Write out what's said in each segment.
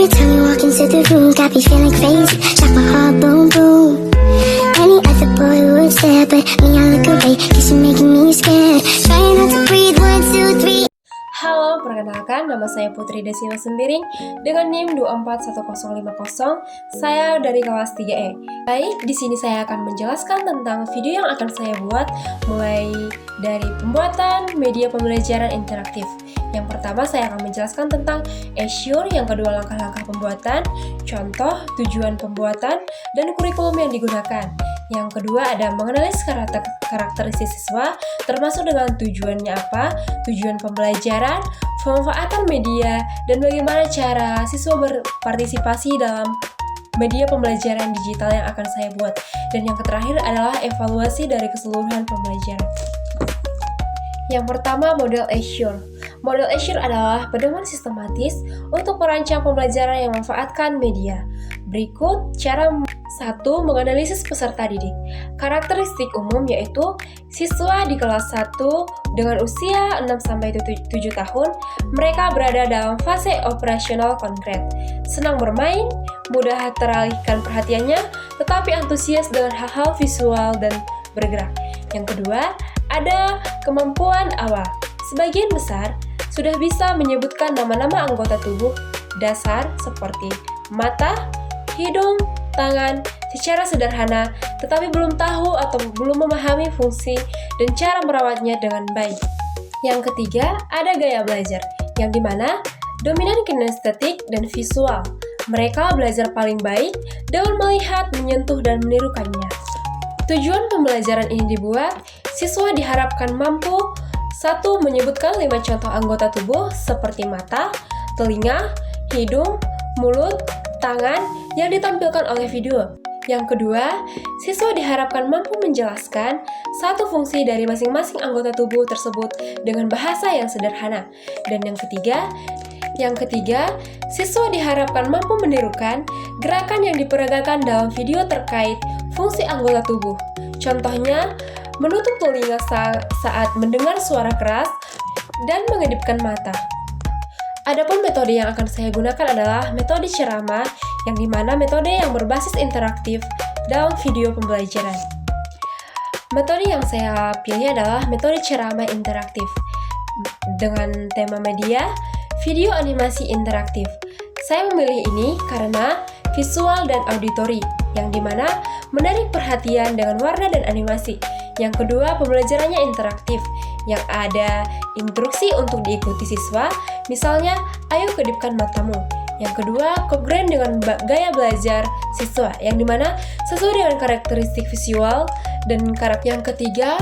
Every time you walk into the room, got me feeling crazy. Shot my heart, boom, boom. Any other boy would stare, but me, I look away, cause you're making me scared. Trying not to breathe, 1, 2, 3. Halo, perkenalkan nama saya Putri Desima Sembiring dengan NIM 241050. Saya dari kelas 3E. Baik, di sini saya akan menjelaskan tentang video yang akan saya buat mulai dari pembuatan media pembelajaran interaktif. Yang pertama saya akan menjelaskan tentang Azure, yang kedua langkah-langkah pembuatan, contoh, tujuan pembuatan, dan kurikulum yang digunakan. Yang kedua ada mengenali karakteristik siswa, termasuk dengan tujuannya apa, tujuan pembelajaran, pemanfaatan media, dan bagaimana cara siswa berpartisipasi dalam media pembelajaran digital yang akan saya buat. Dan yang terakhir adalah evaluasi dari keseluruhan pembelajaran. Yang pertama, model Azure. Model Azure adalah pedoman sistematis untuk merancang pembelajaran yang memanfaatkan media. Berikut cara 1. Menganalisis peserta didik. Karakteristik umum yaitu siswa di kelas 1 dengan usia 6-7 tahun, mereka berada dalam fase operasional konkret, senang bermain, mudah teralihkan perhatiannya, tetapi antusias dengan hal-hal visual dan bergerak. Yang kedua, ada kemampuan awal. Sebagian besar sudah bisa menyebutkan nama-nama anggota tubuh dasar seperti mata, hidung, tangan secara sederhana, tetapi belum tahu atau belum memahami fungsi dan cara merawatnya dengan baik. Yang ketiga, ada gaya belajar, yang dimana dominan kinestetik dan visual. Mereka belajar paling baik dengan melihat, menyentuh, dan menirukannya. Tujuan pembelajaran ini dibuat, siswa diharapkan mampu 1. Menyebutkan 5 contoh anggota tubuh seperti mata, telinga, hidung, mulut, tangan yang ditampilkan oleh video. Yang kedua, siswa diharapkan mampu menjelaskan satu fungsi dari masing-masing anggota tubuh tersebut dengan bahasa yang sederhana. Dan yang ketiga, siswa diharapkan mampu menirukan gerakan yang diperagakan dalam video terkait fungsi anggota tubuh. Contohnya, menutup telinga saat mendengar suara keras dan mengedipkan mata. Adapun metode yang akan saya gunakan adalah metode ceramah, yang dimana metode yang berbasis interaktif dalam video pembelajaran. Metode yang saya pilih adalah metode ceramah interaktif dengan tema media, video animasi interaktif. Saya memilih ini karena visual dan auditori, yang dimana menarik perhatian dengan warna dan animasi. Yang kedua, pembelajarannya interaktif, yang ada instruksi untuk diikuti siswa, misalnya, ayo kedipkan matamu. Yang kedua, kongruent dengan gaya belajar siswa, yang dimana sesuai dengan karakteristik visual dan karakter. Yang ketiga,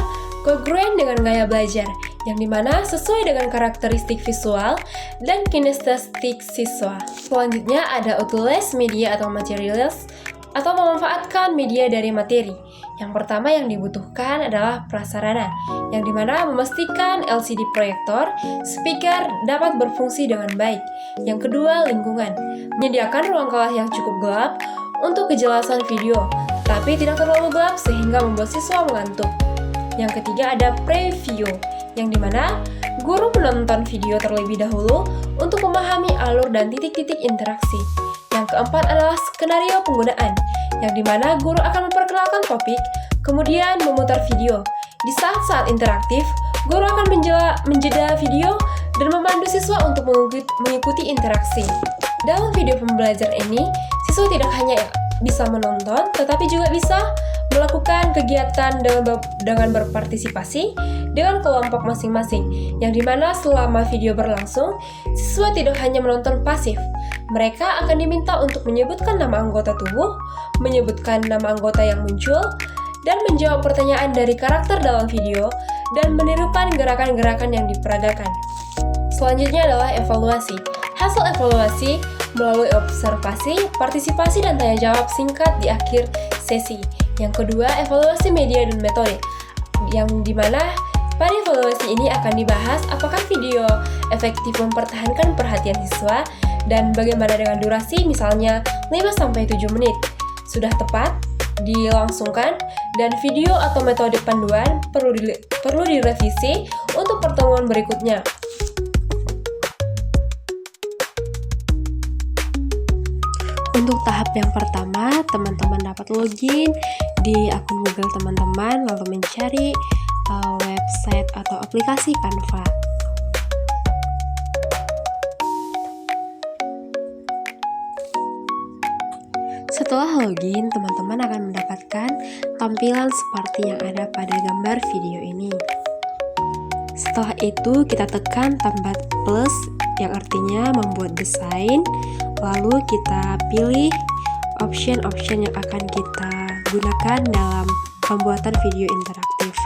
kongruent dengan gaya belajar, yang dimana sesuai dengan karakteristik visual dan kinestetik siswa. Selanjutnya ada utilize media atau materials, atau memanfaatkan media dari materi. Yang pertama yang dibutuhkan adalah prasarana, yang dimana memastikan LCD proyektor, speaker dapat berfungsi dengan baik. Yang kedua, lingkungan. Menyediakan ruang kelas yang cukup gelap untuk kejelasan video, tapi tidak terlalu gelap sehingga membuat siswa mengantuk. Yang ketiga ada preview, yang dimana guru menonton video terlebih dahulu untuk memahami alur dan titik-titik interaksi. Yang keempat adalah skenario penggunaan, yang dimana guru akan memperkenalkan topik, kemudian memutar video. Di saat-saat interaktif, guru akan menjeda video dan memandu siswa untuk mengikuti interaksi. Dalam video pembelajaran ini, siswa tidak hanya bisa menonton, tetapi juga bisa melakukan kegiatan dengan berpartisipasi dengan kelompok masing-masing, yang dimana selama video berlangsung, siswa tidak hanya menonton pasif. Mereka akan diminta untuk menyebutkan nama anggota tubuh, menyebutkan nama anggota yang muncul, dan menjawab pertanyaan dari karakter dalam video, dan menirukan gerakan-gerakan yang diperagakan. Selanjutnya adalah evaluasi. Hasil evaluasi melalui observasi, partisipasi, dan tanya jawab singkat di akhir sesi. Yang kedua, evaluasi media dan metode, yang dimana pada evaluasi ini akan dibahas apakah video efektif mempertahankan perhatian siswa, dan bagaimana dengan durasi, misalnya 5-7 menit. Sudah tepat dilangsungkan, dan video atau metode panduan perlu direvisi untuk pertemuan berikutnya. Untuk tahap yang pertama, teman-teman dapat login di akun Google teman-teman, lalu mencari website atau aplikasi Canva. Setelah login, teman-teman akan mendapatkan tampilan seperti yang ada pada gambar video ini. Setelah itu, kita tekan tombol plus yang artinya membuat desain, lalu kita pilih option-option yang akan kita gunakan dalam pembuatan video interaktif.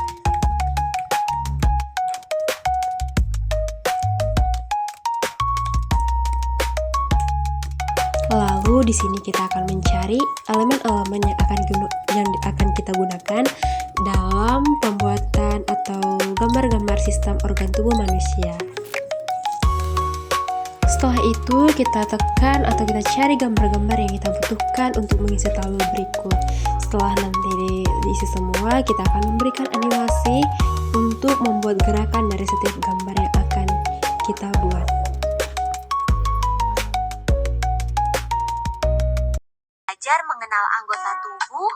Lalu di sini kita akan mencari elemen-elemen yang akan kita gunakan dalam pembuatan atau gambar-gambar sistem organ tubuh manusia. Setelah itu kita tekan atau kita cari gambar-gambar yang kita butuhkan untuk mengisi tabel berikut. Setelah nanti diisi semua, kita akan memberikan animasi untuk membuat gerakan dari setiap gambar yang akan kita buat. Belajar mengenal anggota tubuh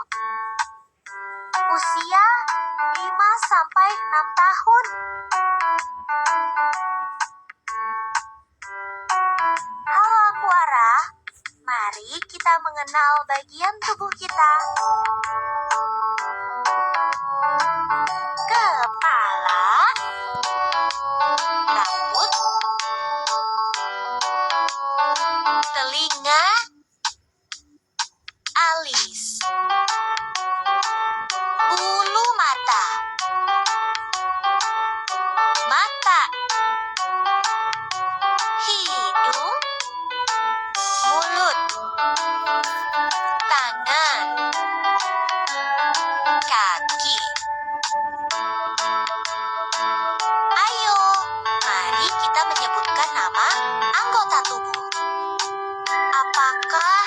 usia 5-6 tahun. Halo Aquara, mari kita mengenal bagian tubuh kita. Kepala, rambut, telinga, alis, bulu mata, hidung, mulut, tangan, kaki. Ayo, mari kita menyebutkan nama anggota tubuh. Apakah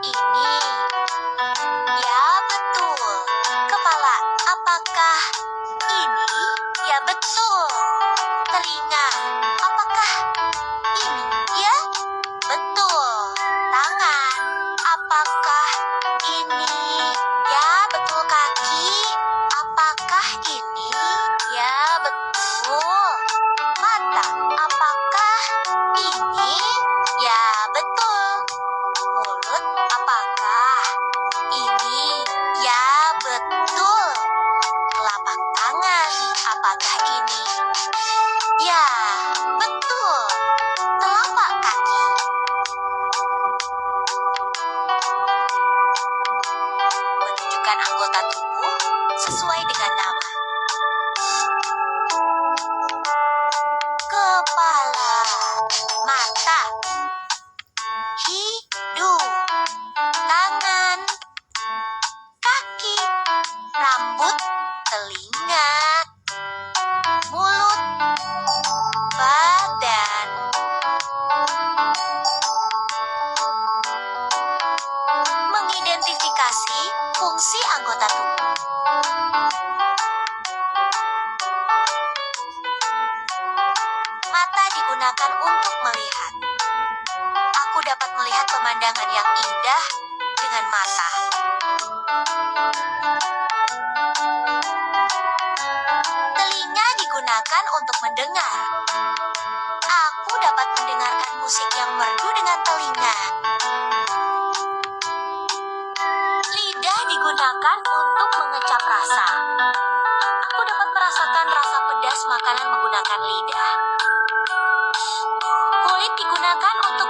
ini? Ya, betul. Kepala. Apakah ini? Ya, betul. Telinga. Apakah ini? Ya, betul. Tangan. Apakah ini? Ya, betul. Kaki. Apakah ini? Ya, betul. Mata. Apakah ini? Ya, betul. Mulut. Apakah ini? Ya, betul. Telapak tangan. Apakah ini? Ya, betul. Telapak kaki. Menunjukkan anggota tubuh sesuai dengan nama. Kepala, mata, hidung, tangan, kaki, rambut, telinga, mulut, badan. Mengidentifikasi fungsi anggota tubuh. Mata digunakan untuk melihat. Aku dapat melihat pemandangan yang indah dengan mata. Telinga digunakan untuk mendengar. Aku dapat mendengarkan musik yang merdu dengan telinga. Lidah digunakan untuk mengecap rasa. Aku dapat merasakan rasa pedas makanan menggunakan lidah. Kulit digunakan untuk